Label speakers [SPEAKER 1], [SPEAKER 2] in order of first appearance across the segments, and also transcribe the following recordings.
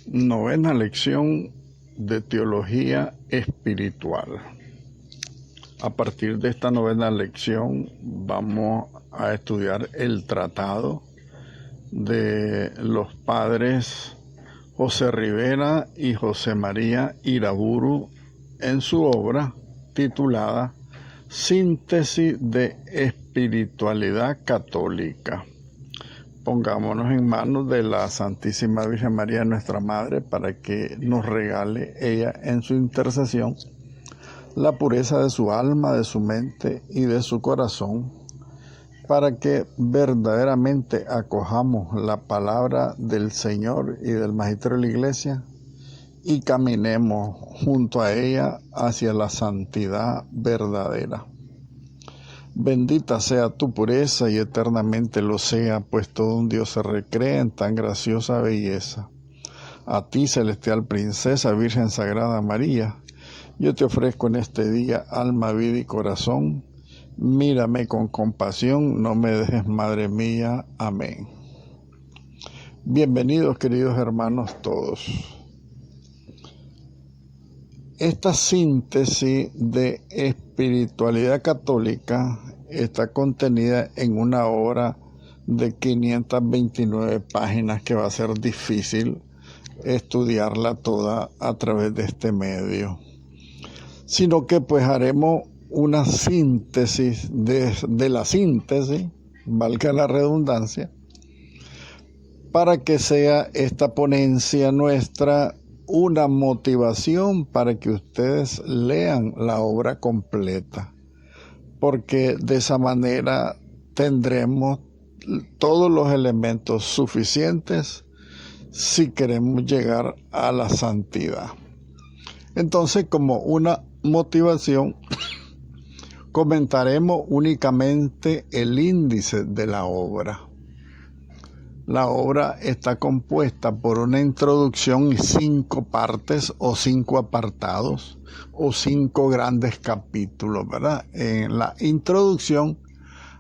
[SPEAKER 1] Novena lección de teología espiritual. A partir de esta novena lección vamos a estudiar el tratado de los padres José Rivera y José María Iraburu en su obra titulada Síntesis de Espiritualidad Católica. Pongámonos en manos de la Santísima Virgen María, nuestra Madre, para que nos regale ella en su intercesión la pureza de su alma, de su mente y de su corazón, para que verdaderamente acojamos la palabra del Señor y del Magisterio de la Iglesia y caminemos junto a ella hacia la santidad verdadera. Bendita sea tu pureza y eternamente lo sea, pues todo un Dios se recrea en tan graciosa belleza. A ti, celestial princesa, Virgen Sagrada María, yo te ofrezco en este día alma, vida y corazón. Mírame con compasión, no me dejes, Madre mía. Amén. Bienvenidos, queridos hermanos todos. Esta síntesis de espiritualidad católica está contenida en una obra de 529 páginas que va a ser difícil estudiarla toda a través de este medio, sino que pues haremos una síntesis de la síntesis, valga la redundancia, para que sea esta ponencia nuestra una motivación para que ustedes lean la obra completa, porque de esa manera tendremos todos los elementos suficientes si queremos llegar a la santidad. Entonces, como una motivación, comentaremos únicamente el índice de la obra. La obra está compuesta por una introducción y 5 partes o 5 apartados o 5 grandes capítulos, ¿verdad? En la introducción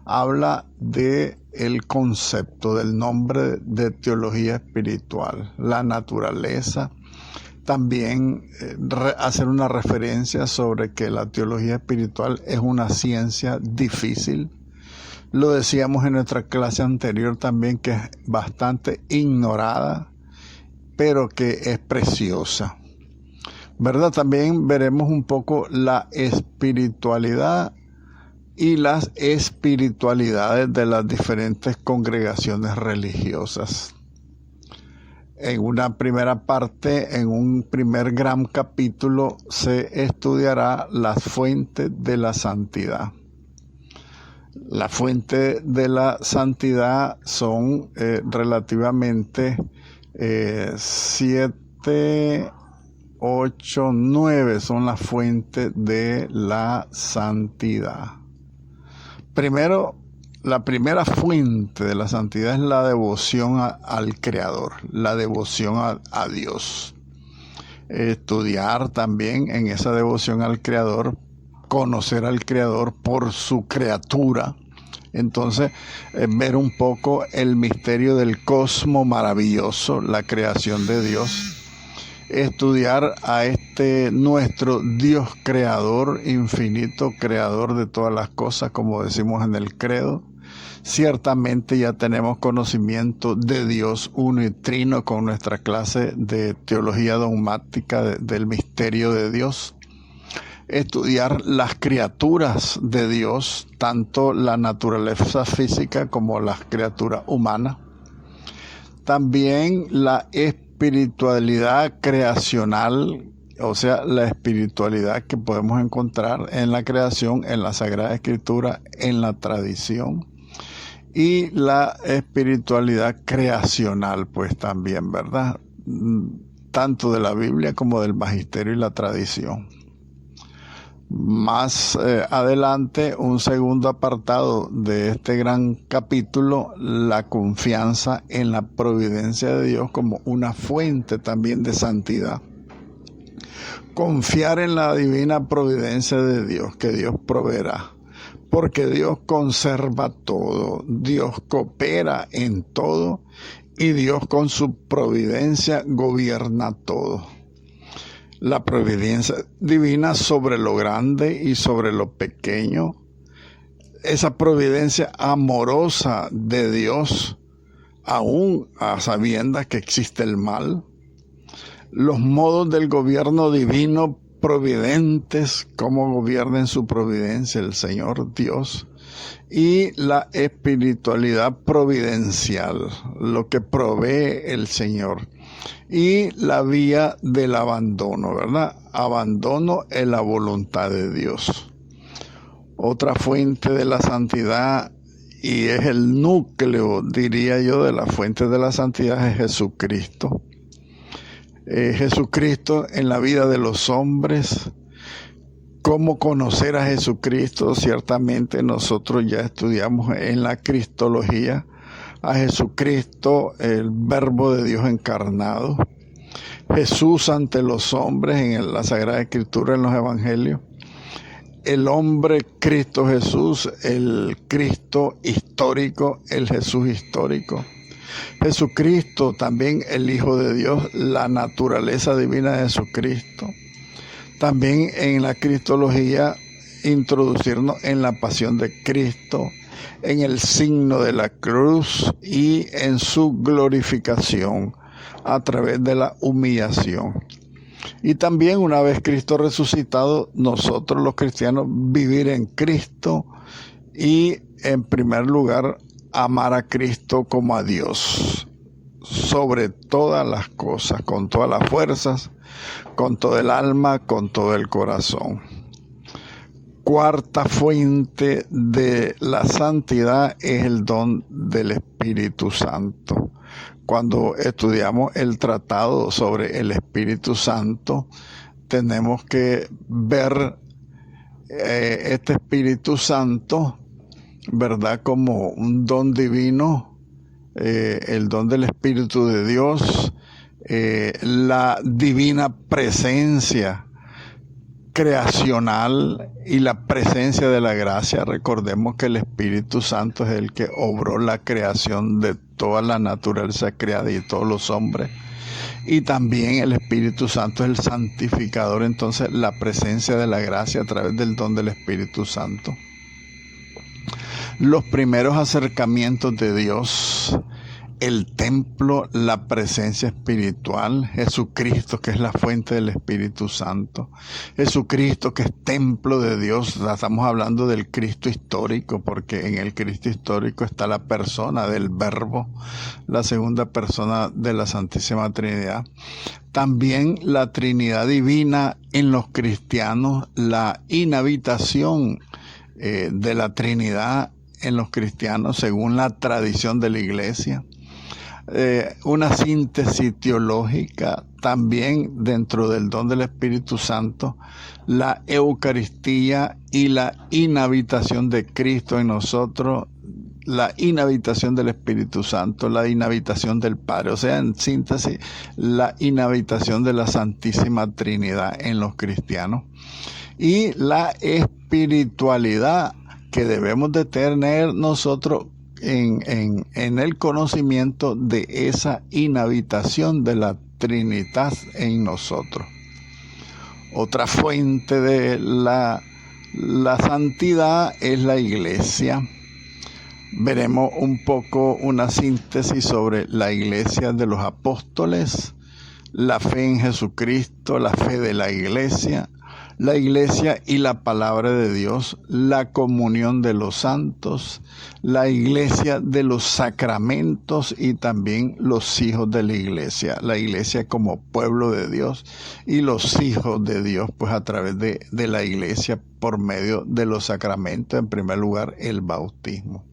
[SPEAKER 1] habla de el concepto del nombre de teología espiritual, la naturaleza. También hacer una referencia sobre que la teología espiritual es una ciencia difícil. Lo decíamos en nuestra clase anterior también, que es bastante ignorada, pero que es preciosa, ¿verdad? También veremos un poco la espiritualidad y las espiritualidades de las diferentes congregaciones religiosas. En una primera parte, en un primer gran capítulo, se estudiará las fuentes de la santidad. La fuente de la santidad son relativamente 7, 8, 9 son las fuentes de la santidad. Primero, la primera fuente de la santidad es la devoción al Creador, la devoción a Dios. Estudiar también en esa devoción al Creador, conocer al Creador por su criatura. Entonces, ver un poco el misterio del cosmos maravilloso, la creación de Dios. Estudiar a nuestro Dios creador, infinito, creador de todas las cosas, como decimos en el credo. Ciertamente ya tenemos conocimiento de Dios uno y trino con nuestra clase de teología dogmática del misterio de Dios. Estudiar las criaturas de Dios, tanto la naturaleza física como las criaturas humanas. También la espiritualidad creacional, o sea, la espiritualidad que podemos encontrar en la creación, en la Sagrada Escritura, en la tradición. Y la espiritualidad creacional, pues también, ¿verdad? Tanto de la Biblia como del Magisterio y la tradición. Más adelante, un segundo apartado de este gran capítulo, la confianza en la providencia de Dios como una fuente también de santidad. Confiar en la divina providencia de Dios, que Dios proveerá, porque Dios conserva todo, Dios coopera en todo y Dios con su providencia gobierna todo. La providencia divina sobre lo grande y sobre lo pequeño, esa providencia amorosa de Dios, aún a sabiendas que existe el mal, los modos del gobierno divino providentes, cómo gobierna en su providencia el Señor Dios, y la espiritualidad providencial, lo que provee el Señor, y la vía del abandono, ¿verdad? Abandono en la voluntad de Dios. Otra fuente de la santidad, y es el núcleo, diría yo, de la fuente de la santidad, es Jesucristo. Jesucristo en la vida de los hombres. ¿Cómo conocer a Jesucristo? Ciertamente nosotros ya estudiamos en la cristología a Jesucristo, el Verbo de Dios encarnado. Jesús ante los hombres en la Sagrada Escritura, en los Evangelios. El hombre Cristo Jesús, el Cristo histórico, el Jesús histórico. Jesucristo también el Hijo de Dios, la naturaleza divina de Jesucristo. También en la cristología introducirnos en la pasión de Cristo, en el signo de la cruz y en su glorificación a través de la humillación. Y también una vez Cristo resucitado, nosotros los cristianos vivir en Cristo y en primer lugar amar a Cristo como a Dios, sobre todas las cosas, con todas las fuerzas, con todo el alma, con todo el corazón. Cuarta fuente de la santidad es el don del Espíritu Santo. Cuando estudiamos el tratado sobre el Espíritu Santo, tenemos que ver este Espíritu Santo, ¿verdad?, como un don divino, el don del Espíritu de Dios, la divina presencia creacional y la presencia de la gracia. Recordemos que el Espíritu Santo es el que obró la creación de toda la naturaleza creada y todos los hombres. Y también el Espíritu Santo es el santificador, entonces la presencia de la gracia a través del don del Espíritu Santo. Los primeros acercamientos de Dios, el templo, la presencia espiritual, Jesucristo que es la fuente del Espíritu Santo, Jesucristo que es templo de Dios. Estamos hablando del Cristo histórico, porque en el Cristo histórico está la persona del Verbo, la segunda persona de la Santísima Trinidad. También la Trinidad divina en los cristianos, la inhabitación de la Trinidad en los cristianos según la tradición de la Iglesia. Una síntesis teológica también dentro del don del Espíritu Santo, la Eucaristía y la inhabitación de Cristo en nosotros, la inhabitación del Espíritu Santo, la inhabitación del Padre, o sea, en síntesis, la inhabitación de la Santísima Trinidad en los cristianos, y la espiritualidad que debemos de tener nosotros en el conocimiento de esa inhabitación de la Trinidad en nosotros. Otra fuente de la santidad es la Iglesia. Veremos un poco una síntesis sobre la Iglesia de los apóstoles, la fe en Jesucristo, la fe de la Iglesia y la palabra de Dios, la comunión de los santos, la Iglesia de los sacramentos y también los hijos de la Iglesia como pueblo de Dios y los hijos de Dios, pues a través de la Iglesia por medio de los sacramentos, en primer lugar el bautismo.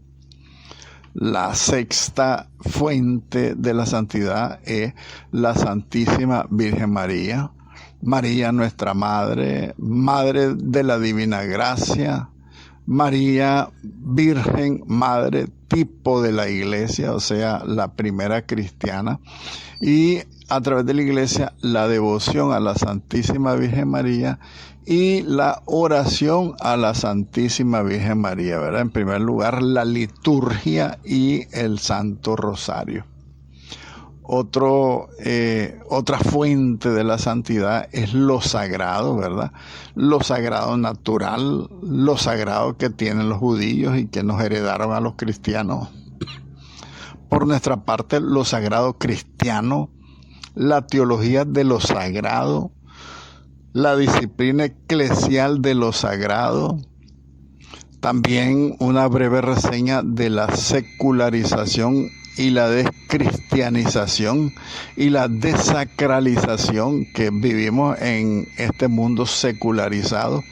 [SPEAKER 1] La sexta fuente de la santidad es la Santísima Virgen María. María nuestra Madre, Madre de la Divina Gracia, María Virgen, Madre, tipo de la Iglesia, o sea, la primera cristiana, y a través de la Iglesia la devoción a la Santísima Virgen María y la oración a la Santísima Virgen María, ¿verdad? En primer lugar, la liturgia y el Santo Rosario. Otra fuente de la santidad es lo sagrado, ¿verdad? Lo sagrado natural, lo sagrado que tienen los judíos y que nos heredaron a los cristianos. Por nuestra parte, lo sagrado cristiano, la teología de lo sagrado, la disciplina eclesial de lo sagrado, también una breve reseña de la secularización y la descristianización y la desacralización que vivimos en este mundo secularizado,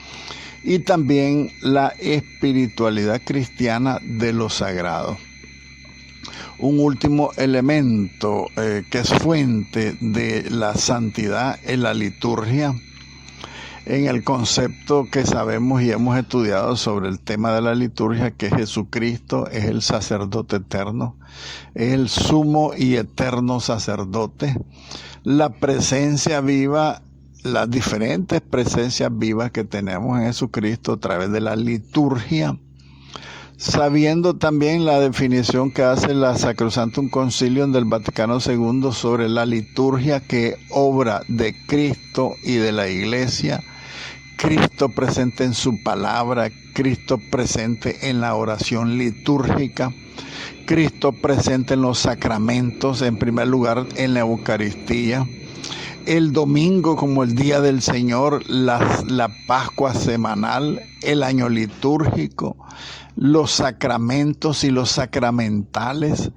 [SPEAKER 1] y también la espiritualidad cristiana de lo sagrado. Un último elemento que es fuente de la santidad es la liturgia, en el concepto que sabemos y hemos estudiado sobre el tema de la liturgia, que Jesucristo es el sacerdote eterno, es el sumo y eterno sacerdote. La presencia viva, las diferentes presencias vivas que tenemos en Jesucristo a través de la liturgia, sabiendo también la definición que hace la Sacrosanctum Concilium del Vaticano II sobre la liturgia, que obra de Cristo y de la Iglesia, Cristo presente en su palabra, Cristo presente en la oración litúrgica, Cristo presente en los sacramentos, en primer lugar en la Eucaristía, el domingo como el día del Señor, la Pascua semanal, el año litúrgico, los sacramentos y los sacramentales,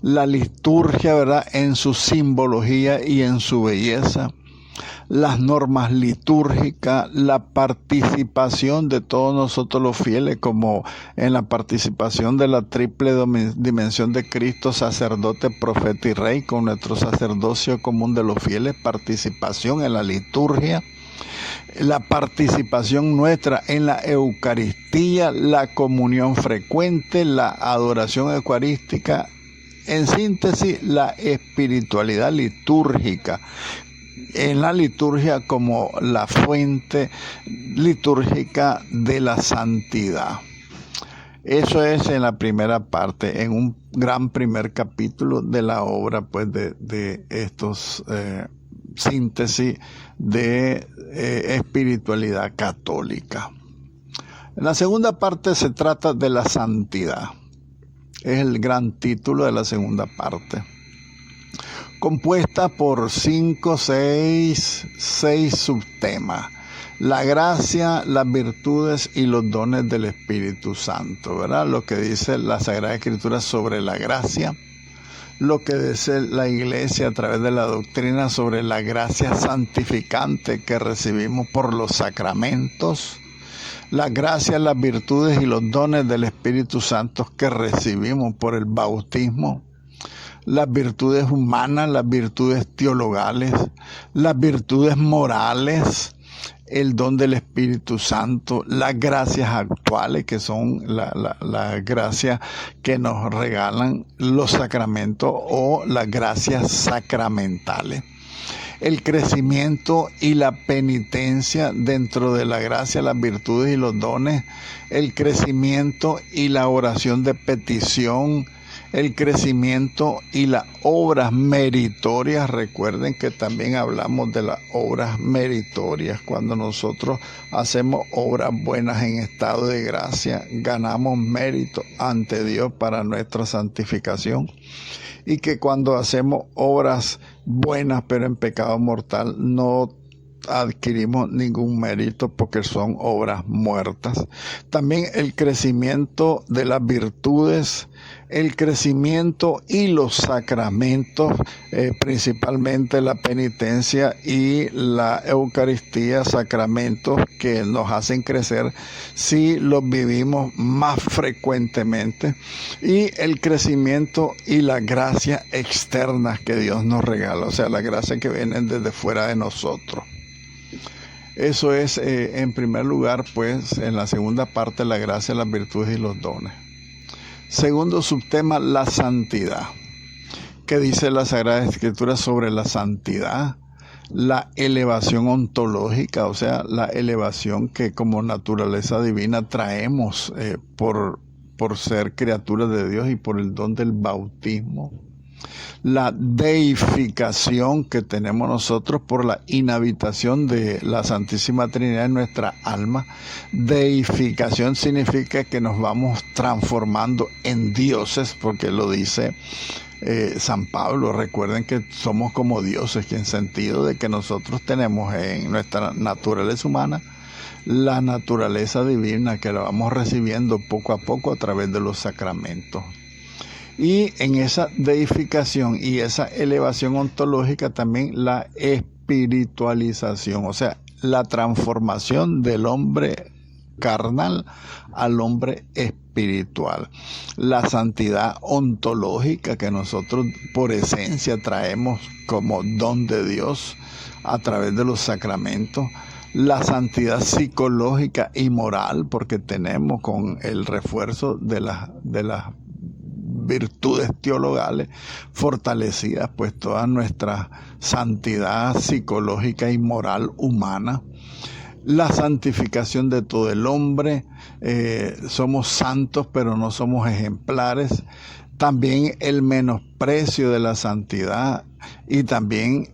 [SPEAKER 1] la liturgia, ¿verdad?, en su simbología y en su belleza, las normas litúrgicas, la participación de todos nosotros los fieles, como en la participación de la triple dimensión de Cristo, sacerdote, profeta y rey, con nuestro sacerdocio común de los fieles, participación en la liturgia, la participación nuestra en la Eucaristía, la comunión frecuente, la adoración eucarística, en síntesis, la espiritualidad litúrgica, en la liturgia como la fuente litúrgica de la santidad. Eso es en la primera parte, en un gran primer capítulo de la obra, pues, de estos síntesis de espiritualidad católica. En la segunda parte se trata de la santidad. Es el gran título de la segunda parte, compuesta por 6 subtemas: la gracia, las virtudes y los dones del Espíritu Santo, ¿verdad? Lo que dice la Sagrada Escritura sobre la gracia, lo que dice la Iglesia a través de la doctrina sobre la gracia santificante que recibimos por los sacramentos, la gracia, las virtudes y los dones del Espíritu Santo que recibimos por el bautismo, las virtudes humanas, las virtudes teologales, las virtudes morales, el don del Espíritu Santo, las gracias actuales, que son las gracias que nos regalan los sacramentos o las gracias sacramentales, el crecimiento y la penitencia dentro de la gracia, las virtudes y los dones, el crecimiento y la oración de petición, el crecimiento y las obras meritorias. Recuerden que también hablamos de las obras meritorias. Cuando nosotros hacemos obras buenas en estado de gracia, ganamos mérito ante Dios para nuestra santificación. Y que cuando hacemos obras buenas pero en pecado mortal, no adquirimos ningún mérito porque son obras muertas. También el crecimiento de las virtudes, el crecimiento y los sacramentos, principalmente la penitencia y la Eucaristía, sacramentos que nos hacen crecer si los vivimos más frecuentemente, y el crecimiento y las gracias externas que Dios nos regala, o sea, las gracias que vienen desde fuera de nosotros. Eso es, en primer lugar, pues, en la segunda parte, la gracia, las virtudes y los dones. Segundo subtema, la santidad. ¿Qué dice la Sagrada Escritura sobre la santidad? La elevación ontológica, o sea, la elevación que como naturaleza divina traemos por ser criaturas de Dios y por el don del bautismo. La deificación que tenemos nosotros por la inhabitación de la Santísima Trinidad en nuestra alma. Deificación significa que nos vamos transformando en dioses, porque lo dice San Pablo. Recuerden que somos como dioses, que en sentido de que nosotros tenemos en nuestra naturaleza humana la naturaleza divina, que la vamos recibiendo poco a poco a través de los sacramentos. Y en esa deificación y esa elevación ontológica también la espiritualización, o sea, la transformación del hombre carnal al hombre espiritual. La santidad ontológica que nosotros por esencia traemos como don de Dios a través de los sacramentos. La santidad psicológica y moral, porque tenemos con el refuerzo de las virtudes teologales fortalecidas, pues toda nuestra santidad psicológica y moral humana. La santificación de todo el hombre, somos santos pero no somos ejemplares. También el menosprecio de la santidad y también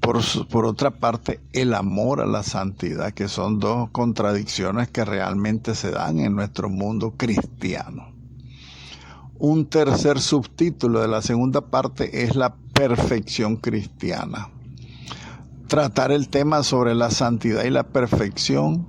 [SPEAKER 1] por otra parte el amor a la santidad, que son dos contradicciones que realmente se dan en nuestro mundo cristiano. Un tercer subtítulo de la segunda parte es la perfección cristiana. Tratar el tema sobre la santidad y la perfección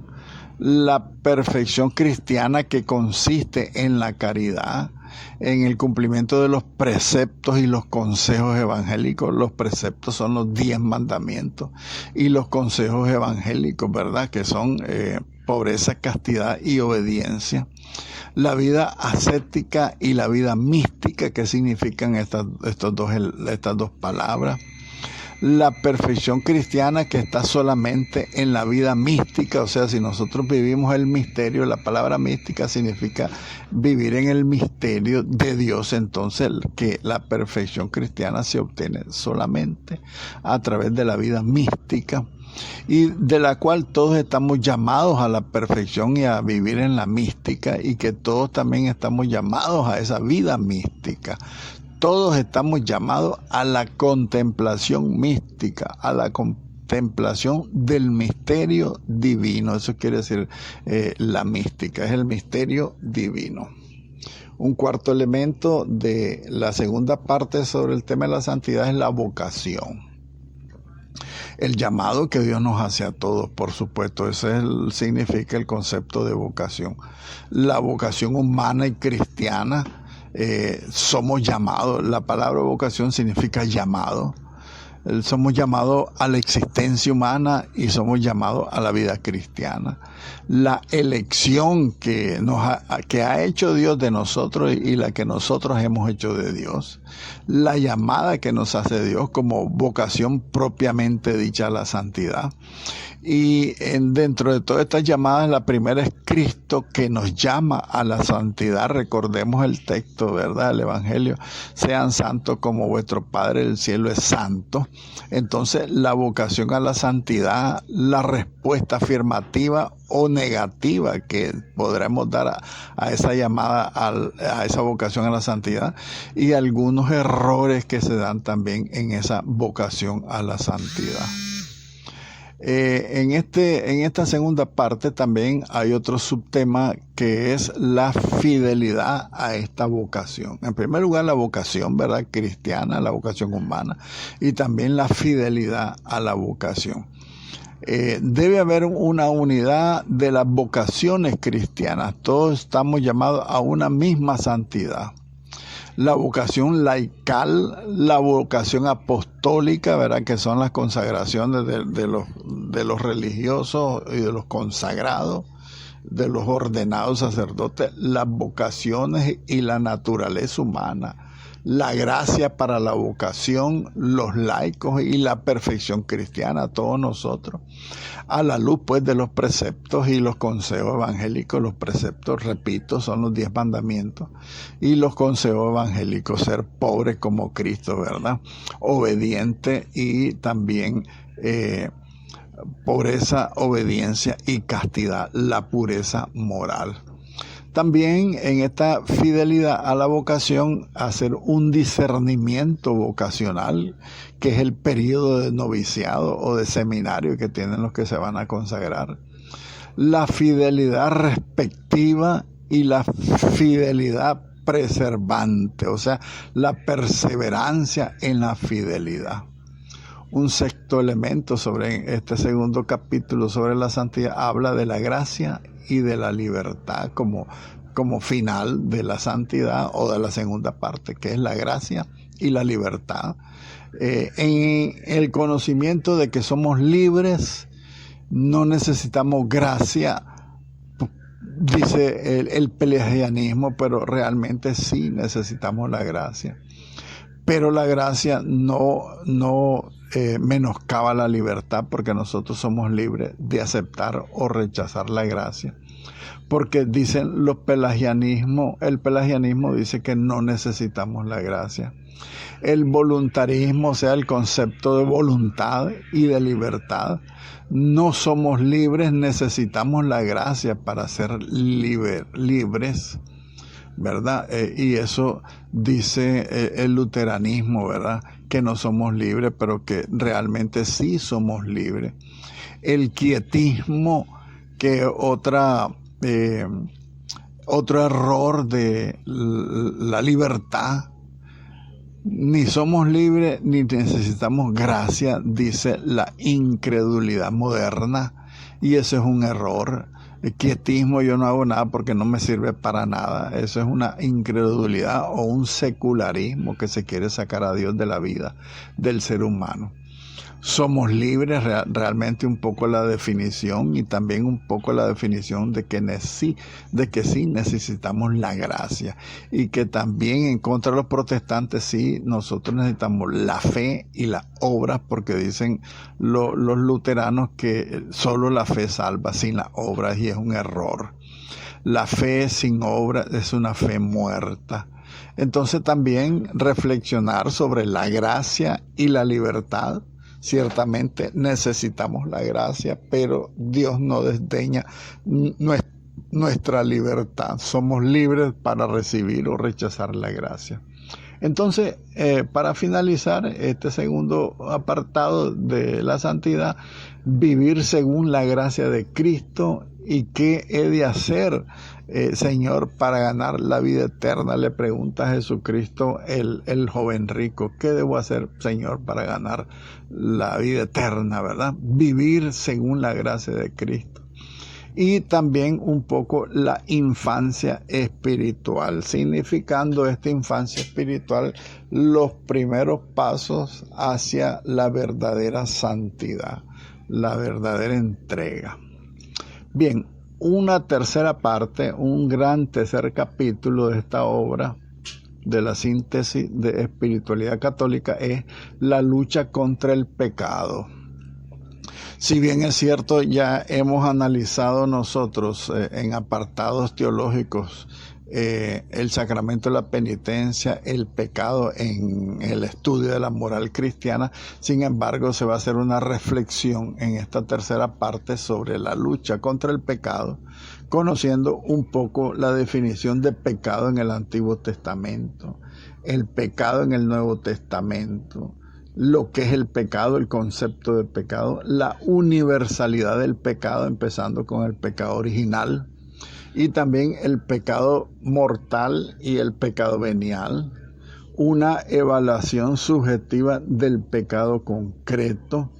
[SPEAKER 1] cristiana, que consiste en la caridad, en el cumplimiento de los preceptos y los consejos evangélicos. Los preceptos son los 10 mandamientos y los consejos evangélicos, ¿verdad? Que son pobreza, castidad y obediencia. La vida ascética y la vida mística, que significan estas dos palabras. La perfección cristiana, que está solamente en la vida mística, o sea, si nosotros vivimos el misterio, la palabra mística significa vivir en el misterio de Dios, entonces que la perfección cristiana se obtiene solamente a través de la vida mística, y de la cual todos estamos llamados a la perfección y a vivir en la mística, y que todos también estamos llamados a esa vida mística. Todos estamos llamados a la contemplación mística, a la contemplación del misterio divino. Eso quiere decir la mística, es el misterio divino. Un cuarto elemento de la segunda parte sobre el tema de la santidad es la vocación. El llamado que Dios nos hace a todos, por supuesto, ese significa el concepto de vocación. La vocación humana y cristiana, somos llamados. La palabra vocación significa llamado. Somos llamados a la existencia humana y somos llamados a la vida cristiana. La elección que ha hecho Dios de nosotros y la que nosotros hemos hecho de Dios. La llamada que nos hace Dios como vocación propiamente dicha a la santidad. Y dentro de todas estas llamadas, la primera es Cristo, que nos llama a la santidad. Recordemos el texto, ¿verdad? El Evangelio: sean santos como vuestro Padre del cielo es santo. Entonces, la vocación a la santidad, la respuesta afirmativa o negativa que podremos dar a esa llamada, a esa vocación a la santidad, y algunos errores que se dan también en esa vocación a la santidad. En esta segunda parte también hay otro subtema, que es la fidelidad a esta vocación. En primer lugar, la vocación, ¿verdad?, cristiana, la vocación humana, y también la fidelidad a la vocación. Debe haber una unidad de las vocaciones cristianas. Todos estamos llamados a una misma santidad. La vocación laical, la vocación apostólica, ¿verdad?, que son las consagraciones de los religiosos y de los consagrados, de los ordenados sacerdotes, las vocaciones y la naturaleza humana, la gracia para la vocación, los laicos y la perfección cristiana, todos nosotros, a la luz pues de los preceptos y los consejos evangélicos. Los preceptos, repito, son los 10 mandamientos, y los consejos evangélicos: ser pobre como Cristo, ¿verdad?, obediente, y también pobreza, obediencia y castidad, la pureza moral. También en esta fidelidad a la vocación, hacer un discernimiento vocacional, que es el periodo de noviciado o de seminario que tienen los que se van a consagrar. La fidelidad respectiva y la fidelidad preservante, o sea, la perseverancia en la fidelidad. Un sexto elemento sobre este segundo capítulo sobre la santidad habla de la gracia y de la libertad como final de la santidad, o de la segunda parte, que es la gracia y la libertad. En el conocimiento de que somos libres, no necesitamos gracia, dice el pelagianismo, pero realmente sí necesitamos la gracia. Pero la gracia no menoscaba la libertad, porque nosotros somos libres de aceptar o rechazar la gracia. Porque dicen el pelagianismo dice que no necesitamos la gracia. El voluntarismo, o sea, el concepto de voluntad y de libertad, no somos libres, necesitamos la gracia para ser libres, ¿verdad? Y eso dice el luteranismo, ¿verdad? Que no somos libres, pero que realmente sí somos libres. El quietismo, que otro error de la libertad, ni somos libres ni necesitamos gracia, dice la incredulidad moderna, y ese es un error. El quietismo, yo no hago nada porque no me sirve para nada, eso es una incredulidad o un secularismo que se quiere sacar a Dios de la vida del ser humano. Somos libres, realmente un poco la definición, y también un poco la definición de que sí necesitamos la gracia, y que también en contra de los protestantes sí nosotros necesitamos la fe y las obras, porque dicen los luteranos que solo la fe salva sin las obras, y es un error. La fe sin obras es una fe muerta. Entonces también reflexionar sobre la gracia y la libertad. Ciertamente necesitamos la gracia, pero Dios no desdeña nuestra libertad. Somos libres para recibir o rechazar la gracia. Entonces, para finalizar este segundo apartado de la santidad, vivir según la gracia de Cristo. ¿Y qué he de hacer, Señor, para ganar la vida eterna? Le pregunta a Jesucristo el joven rico. ¿Qué debo hacer, Señor, para ganar la vida eterna, verdad? Vivir según la gracia de Cristo. Y también un poco la infancia espiritual, significando esta infancia espiritual los primeros pasos hacia la verdadera santidad, la verdadera entrega. Bien, una tercera parte, un gran tercer capítulo de esta obra de la síntesis de espiritualidad católica es la lucha contra el pecado. Si bien es cierto, ya hemos analizado nosotros en apartados teológicos el sacramento de la penitencia, el pecado en el estudio de la moral cristiana. Sin embargo, se va a hacer una reflexión en esta tercera parte sobre la lucha contra el pecado, conociendo un poco la definición de pecado en el Antiguo Testamento, el pecado en el Nuevo Testamento, lo que es el pecado, el concepto de pecado, la universalidad del pecado, empezando con el pecado original, y también el pecado mortal y el pecado venial, una evaluación subjetiva del pecado concreto,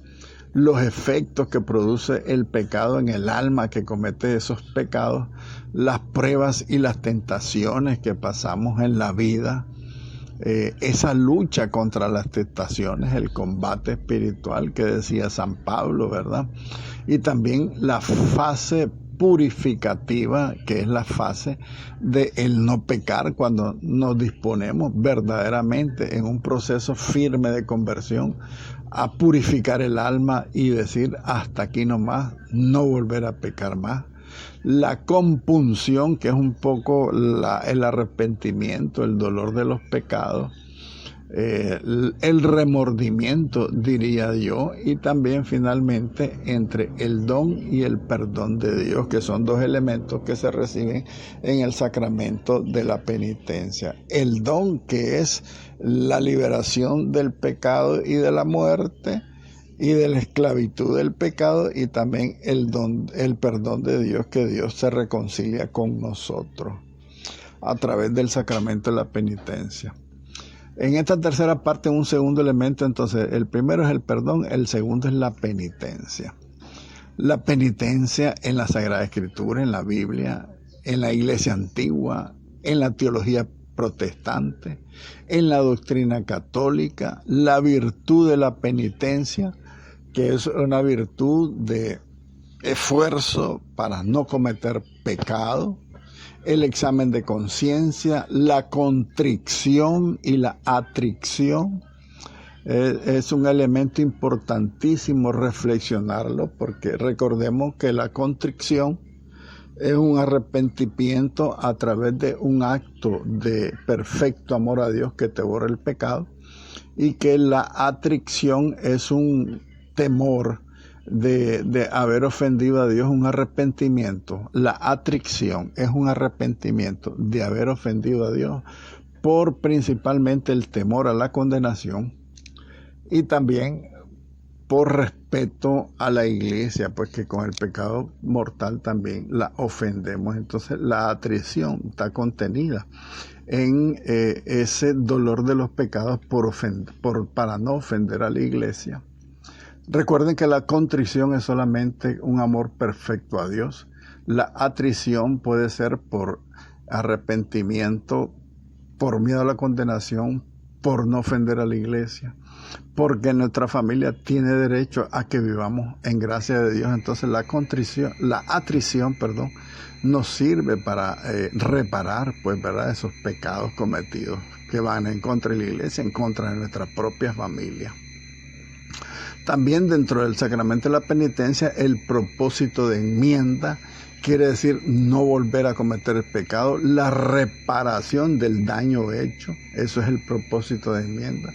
[SPEAKER 1] los efectos que produce el pecado en el alma que comete esos pecados, las pruebas y las tentaciones que pasamos en la vida, esa lucha contra las tentaciones, el combate espiritual que decía San Pablo, ¿verdad? Y también la fase purificativa, que es la fase de el no pecar, cuando nos disponemos verdaderamente en un proceso firme de conversión a purificar el alma y decir hasta aquí nomás, no volver a pecar más. La compunción, que es un poco el arrepentimiento, el dolor de los pecados, el remordimiento, diría yo, y también finalmente entre el don y el perdón de Dios, que son dos elementos que se reciben en el sacramento de la penitencia. El don, que es la liberación del pecado y de la muerte y de la esclavitud del pecado, y también el perdón de Dios, que Dios se reconcilia con nosotros a través del sacramento de la penitencia. En esta tercera parte, un segundo elemento, entonces, el primero es el perdón, el segundo es la penitencia. La penitencia en la Sagrada Escritura, en la Biblia, en la Iglesia antigua, en la teología protestante, en la doctrina católica, la virtud de la penitencia, que es una virtud de esfuerzo para no cometer pecado, el examen de conciencia, la contrición y la atrición. Es un elemento importantísimo reflexionarlo, porque recordemos que la contrición es un arrepentimiento a través de un acto de perfecto amor a Dios que te borra el pecado, y que la atrición es un temor de haber ofendido a Dios, un arrepentimiento. La atrición es un arrepentimiento de haber ofendido a Dios por principalmente el temor a la condenación, y también por respeto a la iglesia, pues que con el pecado mortal también la ofendemos. Entonces la atrición está contenida en ese dolor de los pecados para no ofender a la iglesia. Recuerden que la contrición es solamente un amor perfecto a Dios. La atrición puede ser por arrepentimiento, por miedo a la condenación, por no ofender a la iglesia, porque nuestra familia tiene derecho a que vivamos en gracia de Dios. Entonces la atrición, nos sirve para reparar, pues, ¿verdad?, esos pecados cometidos que van en contra de la iglesia, en contra de nuestra propia familia. También dentro del sacramento de la penitencia, el propósito de enmienda quiere decir no volver a cometer el pecado, la reparación del daño hecho, eso es el propósito de enmienda.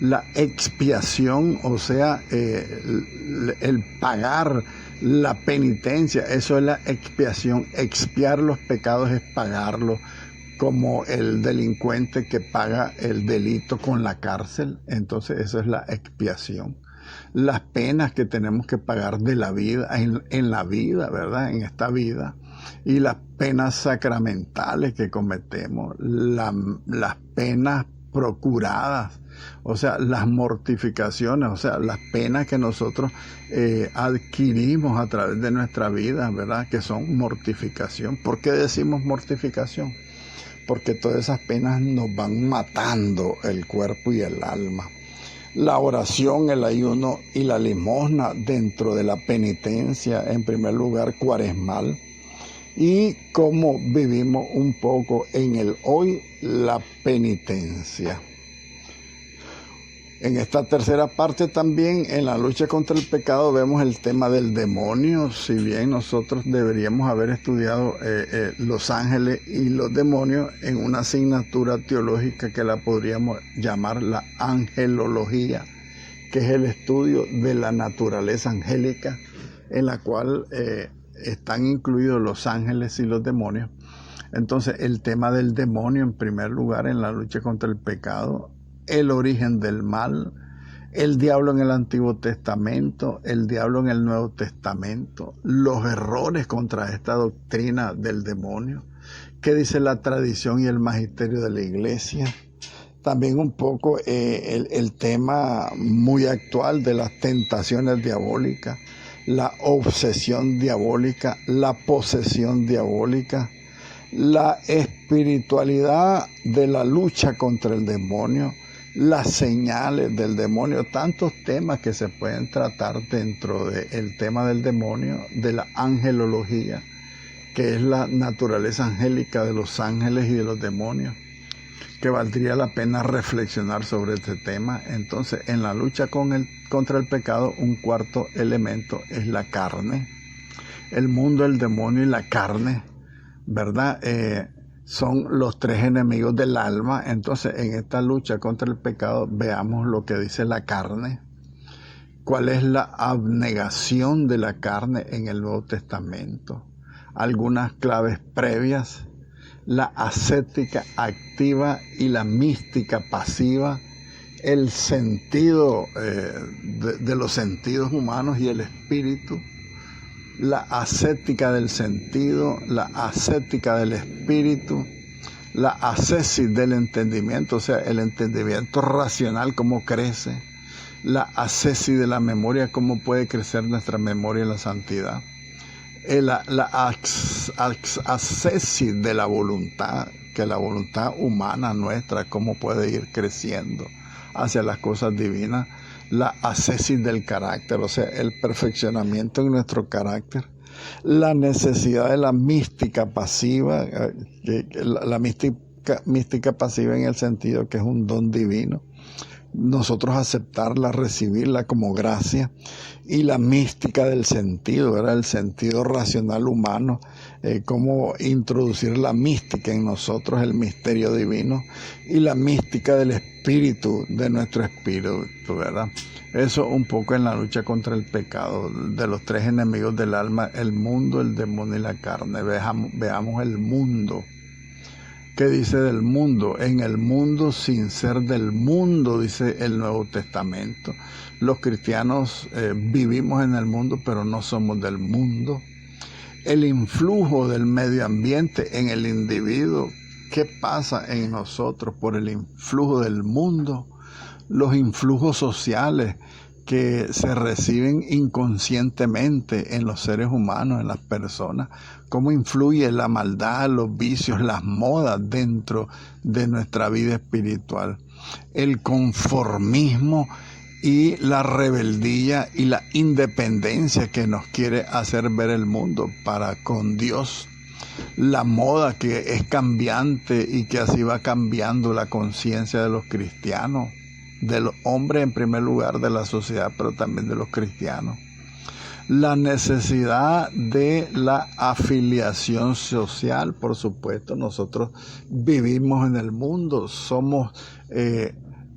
[SPEAKER 1] La expiación, o sea, el pagar la penitencia, eso es la expiación. Expiar los pecados es pagarlos, como el delincuente que paga el delito con la cárcel. Entonces eso es la expiación. Las penas que tenemos que pagar de la vida, en la vida, ¿verdad?, en esta vida, y las penas sacramentales que cometemos, las penas procuradas, o sea, las mortificaciones, o sea, las penas que nosotros adquirimos a través de nuestra vida, ¿verdad?, que son mortificación. ¿Por qué decimos mortificación? Porque todas esas penas nos van matando el cuerpo y el alma. La oración, el ayuno y la limosna dentro de la penitencia, en primer lugar, cuaresmal, y cómo vivimos un poco en el hoy la penitencia. En esta tercera parte también, en la lucha contra el pecado, vemos el tema del demonio. Si bien nosotros deberíamos haber estudiado los ángeles y los demonios en una asignatura teológica que la podríamos llamar la angelología, que es el estudio de la naturaleza angélica, en la cual están incluidos los ángeles y los demonios. Entonces, el tema del demonio, en primer lugar, en la lucha contra el pecado, el origen del mal, el diablo en el Antiguo Testamento, el diablo en el Nuevo Testamento, los errores contra esta doctrina del demonio, qué dice la tradición y el magisterio de la Iglesia. También un poco el tema muy actual de las tentaciones diabólicas, la obsesión diabólica, la posesión diabólica, la espiritualidad de la lucha contra el demonio, las señales del demonio, tantos temas que se pueden tratar dentro del tema del demonio, de la angelología, que es la naturaleza angélica de los ángeles y de los demonios, que valdría la pena reflexionar sobre este tema. Entonces, en la lucha contra el pecado, un cuarto elemento es la carne, el mundo, el demonio y la carne, ¿verdad? son los tres enemigos del alma. Entonces, en esta lucha contra el pecado, veamos lo que dice la carne. ¿Cuál es la abnegación de la carne en el Nuevo Testamento? Algunas claves previas: la ascética activa y la mística pasiva, el sentido de los sentidos humanos y el espíritu, la ascética del sentido, la ascética del espíritu, la ascesis del entendimiento, o sea, el entendimiento racional, cómo crece, la ascesis de la memoria, cómo puede crecer nuestra memoria en la santidad, la ascesis de la voluntad, que la voluntad humana nuestra, cómo puede ir creciendo hacia las cosas divinas, la ascesis del carácter, o sea, el perfeccionamiento en nuestro carácter, la necesidad de la mística pasiva, la mística pasiva en el sentido que es un don divino, nosotros aceptarla, recibirla como gracia, y la mística del sentido, ¿verdad? El sentido racional humano, cómo introducir la mística en nosotros, el misterio divino, y la mística del espíritu, de nuestro espíritu, ¿verdad? Eso un poco en la lucha contra el pecado, de los tres enemigos del alma: el mundo, el demonio y la carne. Veamos el mundo. ¿Qué dice del mundo? En el mundo sin ser del mundo, dice el Nuevo Testamento. Los cristianos vivimos en el mundo, pero no somos del mundo. El influjo del medio ambiente en el individuo. ¿Qué pasa en nosotros por el influjo del mundo? Los influjos sociales que se reciben inconscientemente en los seres humanos, en las personas. Cómo influye la maldad, los vicios, las modas dentro de nuestra vida espiritual. El conformismo y la rebeldía y la independencia que nos quiere hacer ver el mundo para con Dios. La moda que es cambiante y que así va cambiando la conciencia de los cristianos, de los hombres en primer lugar, de la sociedad, pero también de los cristianos. La necesidad de la afiliación social, por supuesto. Nosotros vivimos en el mundo, somos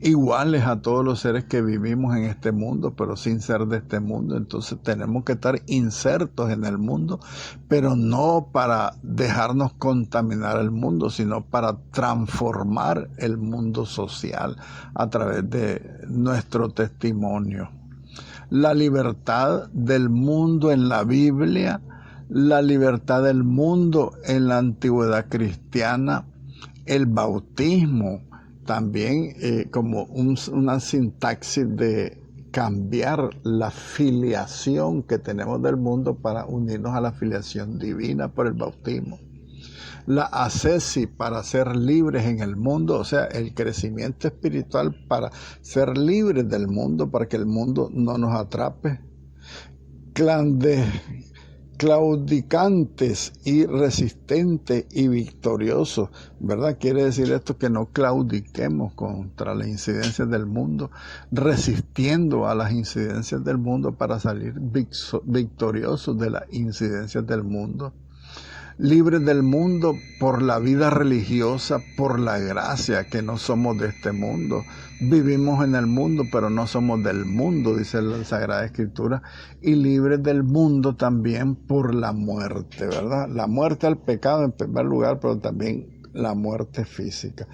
[SPEAKER 1] iguales a todos los seres que vivimos en este mundo, pero sin ser de este mundo. Entonces tenemos que estar insertos en el mundo, pero no para dejarnos contaminar el mundo, sino para transformar el mundo social a través de nuestro testimonio. La libertad del mundo en la Biblia, la libertad del mundo en la antigüedad cristiana, el bautismo, también como una sintaxis de cambiar la filiación que tenemos del mundo para unirnos a la filiación divina por el bautismo. La ascesis para ser libres en el mundo, o sea, el crecimiento espiritual para ser libres del mundo, para que el mundo no nos atrape. Claudicantes y resistentes y victoriosos, ¿verdad? Quiere decir esto que no claudiquemos contra las incidencias del mundo, resistiendo a las incidencias del mundo para salir victoriosos de las incidencias del mundo. Libres del mundo por la vida religiosa, por la gracia, que no somos de este mundo. Vivimos en el mundo, pero no somos del mundo, dice la Sagrada Escritura. Y libres del mundo también por la muerte, ¿verdad? La muerte al pecado en primer lugar, pero también la muerte física.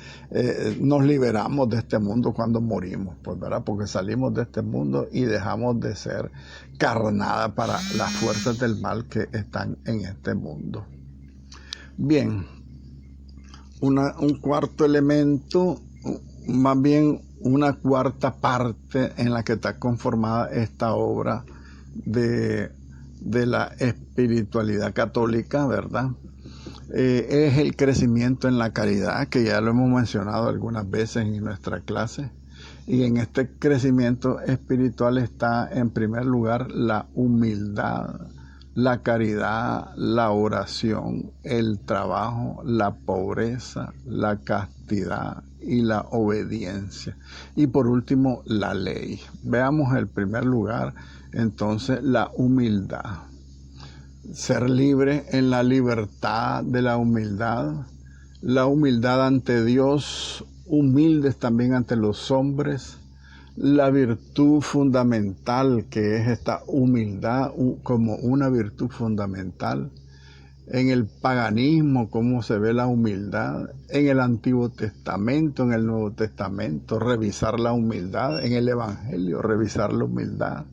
[SPEAKER 1] Nos liberamos de este mundo cuando morimos, pues, ¿verdad? Porque salimos de este mundo y dejamos de ser carnada para las fuerzas del mal que están en este mundo. Bien, un cuarto elemento, más bien una cuarta parte en la que está conformada esta obra de la espiritualidad católica, ¿verdad? Es el crecimiento en la caridad, que ya lo hemos mencionado algunas veces en nuestra clase. Y en este crecimiento espiritual está en primer lugar la humildad, la caridad, la oración, el trabajo, la pobreza, la castidad y la obediencia. Y por último, la ley. Veamos el primer lugar, entonces, la humildad. Ser libre en la libertad de la humildad, la humildad ante Dios, humildes también ante los hombres, la virtud fundamental que es esta humildad como una virtud fundamental. En el paganismo, cómo se ve la humildad, en el Antiguo Testamento, en el Nuevo Testamento, revisar la humildad, en el Evangelio, revisar la humildad,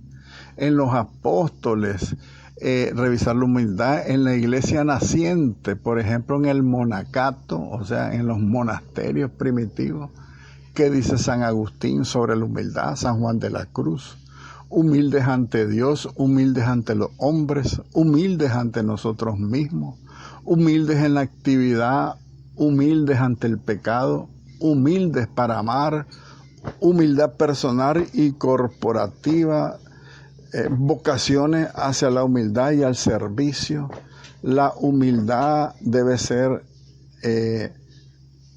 [SPEAKER 1] en los apóstoles, revisar la humildad, en la iglesia naciente, por ejemplo, en el monacato, o sea, en los monasterios primitivos, ¿qué dice San Agustín sobre la humildad? San Juan de la Cruz. Humildes ante Dios, humildes ante los hombres, humildes ante nosotros mismos, humildes en la actividad, humildes ante el pecado, humildes para amar, humildad personal y corporativa, vocaciones hacia la humildad y al servicio. La humildad debe ser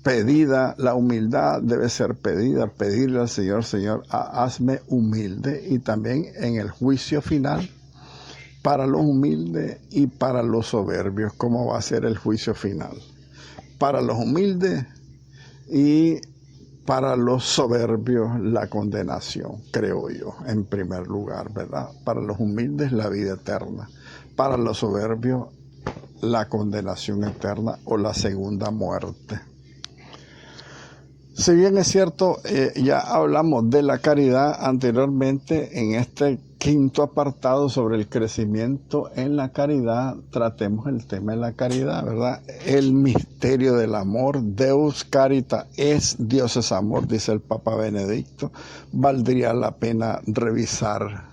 [SPEAKER 1] pedida, la humildad debe ser pedida, pedirle al Señor, Señor, hazme humilde, y también en el juicio final, para los humildes y para los soberbios, ¿cómo va a ser el juicio final? Para los humildes y para los soberbios la condenación, creo yo, en primer lugar, ¿verdad? Para los humildes la vida eterna, para los soberbios la condenación eterna o la segunda muerte. Si bien es cierto, ya hablamos de la caridad anteriormente, en este quinto apartado sobre el crecimiento en la caridad, tratemos el tema de la caridad, ¿verdad? El misterio del amor, Deus Caritas es, Dios es amor, dice el Papa Benedicto. Valdría la pena revisar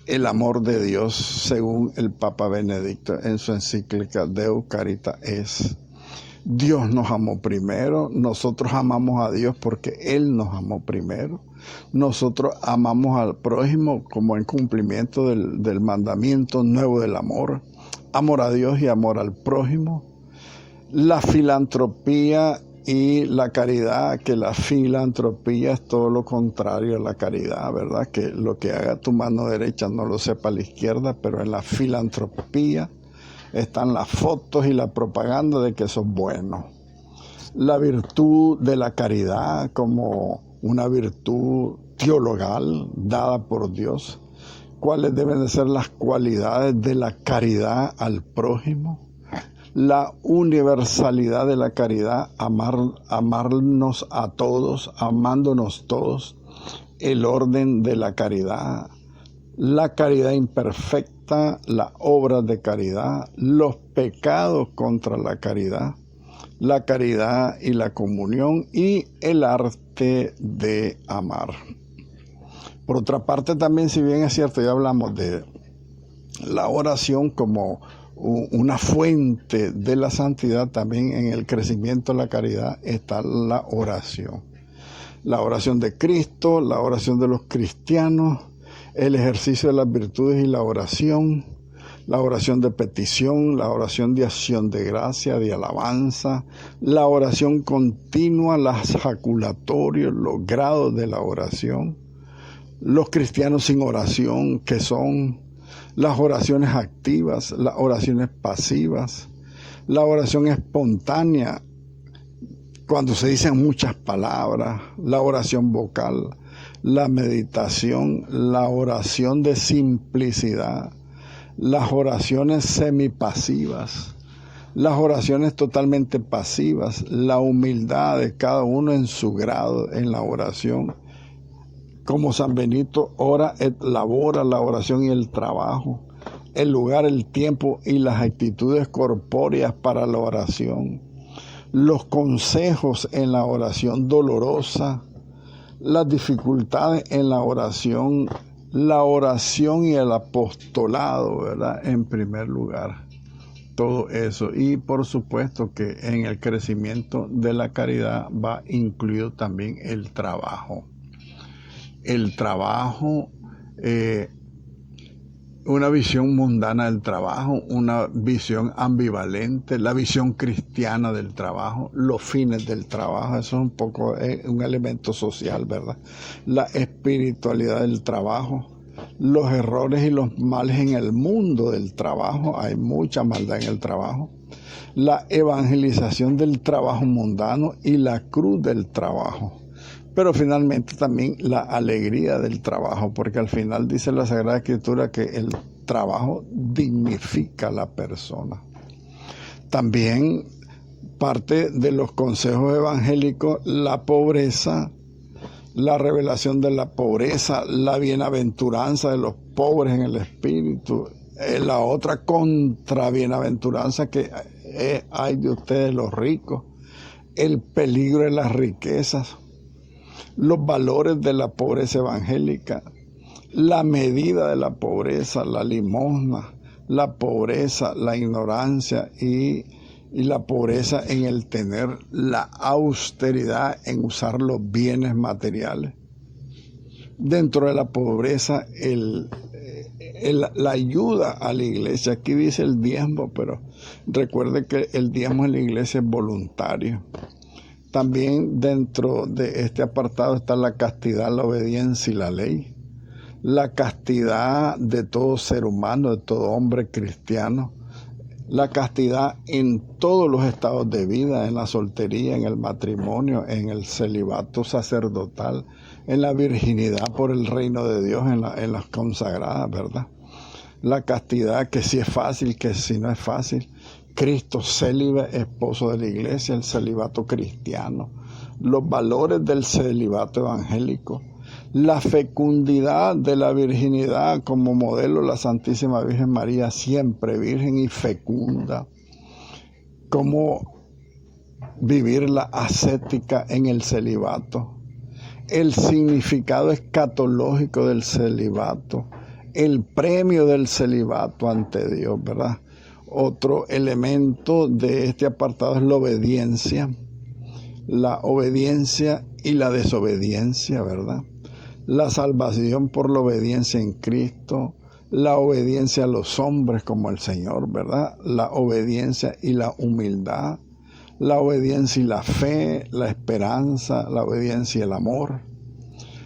[SPEAKER 1] el amor de Dios según el Papa Benedicto en su encíclica Deus Caritas es. Dios nos amó primero, nosotros amamos a Dios porque Él nos amó primero. Nosotros amamos al prójimo como en cumplimiento del mandamiento nuevo del amor. Amor a Dios y amor al prójimo. La filantropía y la caridad, que la filantropía es todo lo contrario a la caridad, ¿verdad? Que lo que haga tu mano derecha no lo sepa la izquierda, pero en la filantropía están las fotos y la propaganda de que sos bueno. La virtud de la caridad como una virtud teologal dada por Dios. ¿Cuáles deben de ser las cualidades de la caridad al prójimo? La universalidad de la caridad, amarnos a todos, amándonos todos. El orden de la caridad imperfecta, la obra de caridad, los pecados contra la caridad y la comunión y el arte de amar. Por otra parte también, si bien es cierto, ya hablamos de la oración como una fuente de la santidad, también en el crecimiento de la caridad está la oración. La oración de Cristo, la oración de los cristianos, el ejercicio de las virtudes y la oración de petición, la oración de acción de gracia, de alabanza, la oración continua, los jaculatorios, los grados de la oración, los cristianos sin oración, que son las oraciones activas, las oraciones pasivas, la oración espontánea, cuando se dicen muchas palabras, la oración vocal, la meditación, la oración de simplicidad, las oraciones semipasivas, las oraciones totalmente pasivas, la humildad de cada uno en su grado en la oración. Como San Benito, ora et labora, la oración y el trabajo, el lugar, el tiempo y las actitudes corpóreas para la oración, los consejos en la oración dolorosa, las dificultades en la oración y el apostolado, ¿verdad? En primer lugar, todo eso. Y por supuesto que en el crecimiento de la caridad va incluido también el trabajo. El trabajo, una visión mundana del trabajo, una visión ambivalente, la visión cristiana del trabajo, los fines del trabajo, eso es un poco un elemento social, ¿verdad? La espiritualidad del trabajo, los errores y los males en el mundo del trabajo, hay mucha maldad en el trabajo, la evangelización del trabajo mundano y la cruz del trabajo. Pero finalmente también la alegría del trabajo, porque al final dice la Sagrada Escritura que el trabajo dignifica a la persona. También parte de los consejos evangélicos, la pobreza, la revelación de la pobreza, la bienaventuranza de los pobres en el espíritu, la otra contrabienaventuranza que hay de ustedes los ricos, el peligro de las riquezas, los valores de la pobreza evangélica, la medida de la pobreza, la limosna, la pobreza, la ignorancia y la pobreza en el tener la austeridad en usar los bienes materiales. Dentro de la pobreza, la ayuda a la iglesia. Aquí dice el diezmo, pero recuerde que el diezmo en la iglesia es voluntario. También dentro de este apartado está la castidad, la obediencia y la ley. La castidad de todo ser humano, de todo hombre cristiano. La castidad en todos los estados de vida, en la soltería, en el matrimonio, en el celibato sacerdotal, en la virginidad por el reino de Dios, en las consagradas, ¿verdad? La castidad que sí es fácil, que sí no es fácil. Cristo célibe, esposo de la iglesia, el celibato cristiano. Los valores del celibato evangélico. La fecundidad de la virginidad como modelo, la Santísima Virgen María, siempre virgen y fecunda. Cómo vivir la ascética en el celibato. El significado escatológico del celibato. El premio del celibato ante Dios, ¿verdad? Otro elemento de este apartado es la obediencia y la desobediencia, ¿verdad? La salvación por la obediencia en Cristo, la obediencia a los hombres como el Señor, ¿verdad? La obediencia y la humildad, la obediencia y la fe, la esperanza, la obediencia y el amor,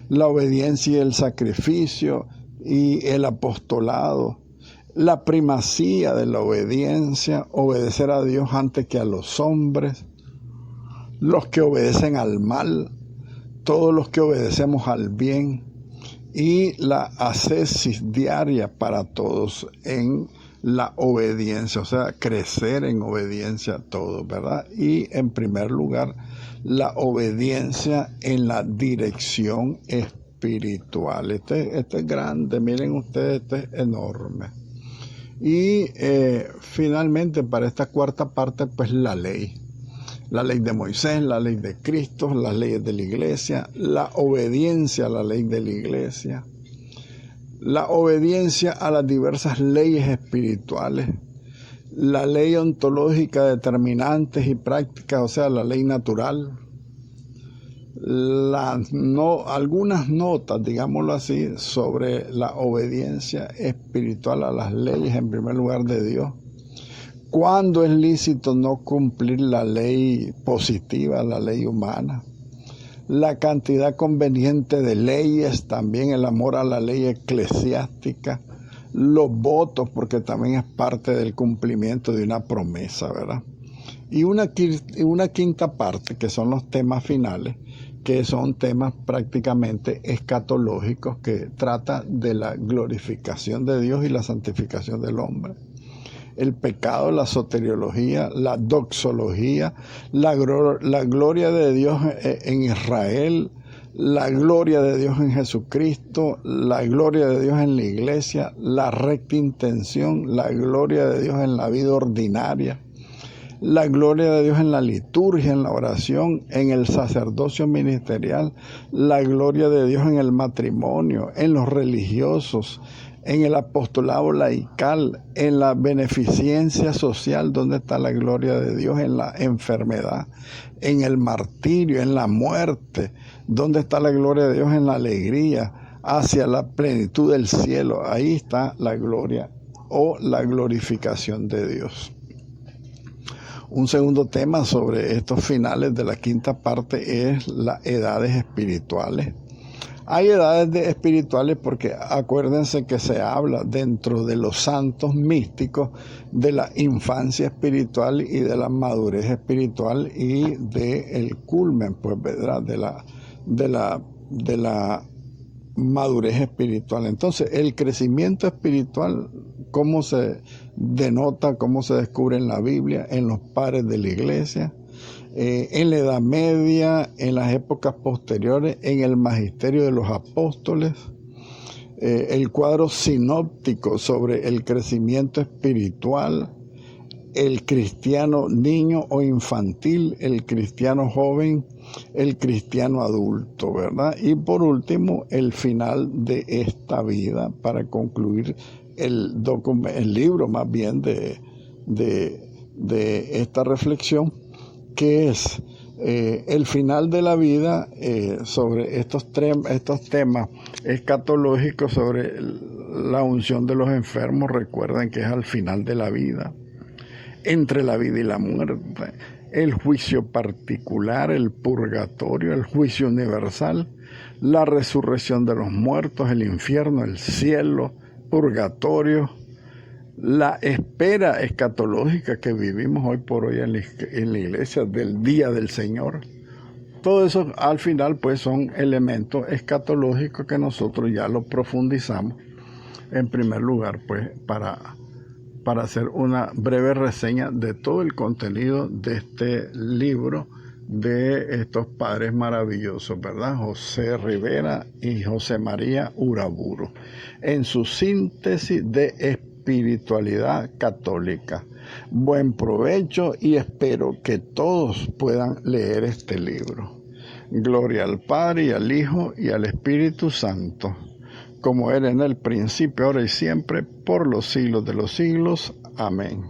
[SPEAKER 1] la obediencia y el sacrificio y el apostolado, la primacía de la obediencia, obedecer a Dios antes que a los hombres, los que obedecen al mal, todos los que obedecemos al bien, y la ascesis diaria para todos en la obediencia, o sea, crecer en obediencia a todos, ¿verdad? Y en primer lugar, la obediencia en la dirección espiritual. Este es grande, miren ustedes, este es enorme. Y finalmente, para esta cuarta parte, pues la ley. La ley de Moisés, la ley de Cristo, las leyes de la iglesia, la obediencia a la ley de la iglesia, la obediencia a las diversas leyes espirituales, la ley ontológica determinantes y prácticas, o sea, la ley natural, algunas notas, digámoslo así, sobre la obediencia espiritual a las leyes, en primer lugar de Dios. ¿Cuándo es lícito no cumplir la ley positiva, la ley humana? La cantidad conveniente de leyes, también el amor a la ley eclesiástica, los votos, porque también es parte del cumplimiento de una promesa, ¿verdad? Y una quinta parte, que son los temas finales, que son temas prácticamente escatológicos, que trata de la glorificación de Dios y la santificación del hombre. El pecado, la soteriología, la doxología, la gloria de Dios en Israel, la gloria de Dios en Jesucristo, la gloria de Dios en la iglesia, la recta intención, la gloria de Dios en la vida ordinaria, la gloria de Dios en la liturgia, en la oración, en el sacerdocio ministerial, la gloria de Dios en el matrimonio, en los religiosos, en el apostolado laical, en la beneficencia social, donde está la gloria de Dios, en la enfermedad, en el martirio, en la muerte, donde está la gloria de Dios, en la alegría, hacia la plenitud del cielo. Ahí está la gloria o la glorificación de Dios. Un segundo tema sobre estos finales de la quinta parte es las edades espirituales. Hay edades espirituales porque acuérdense que se habla dentro de los santos místicos de la infancia espiritual y de la madurez espiritual y del culmen, pues, ¿verdad? De la madurez espiritual. Entonces, el crecimiento espiritual, ¿cómo se denota, cómo se descubre en la Biblia, en los padres de la iglesia? En la Edad Media, en las épocas posteriores, en el magisterio de los apóstoles, el cuadro sinóptico sobre el crecimiento espiritual, el cristiano niño o infantil, el cristiano joven, el cristiano adulto, ¿verdad? Y por último, el final de esta vida, para concluir el libro más bien de esta reflexión, que es el final de la vida sobre estos temas escatológicos sobre la unción de los enfermos. Recuerden que es al final de la vida, entre la vida y la muerte, el juicio particular, el purgatorio, el juicio universal, la resurrección de los muertos, el infierno, el cielo, purgatorio, la espera escatológica que vivimos hoy por hoy en la iglesia del día del Señor. Todo eso al final pues son elementos escatológicos que nosotros ya lo profundizamos en primer lugar pues para hacer una breve reseña de todo el contenido de este libro de estos padres maravillosos, ¿verdad? José Rivera y José María Uraburu, en su síntesis de espiritualidad católica. Buen provecho y espero que todos puedan leer este libro. Gloria al Padre y al Hijo y al Espíritu Santo, como era en el principio, ahora y siempre, por los siglos de los siglos. Amén.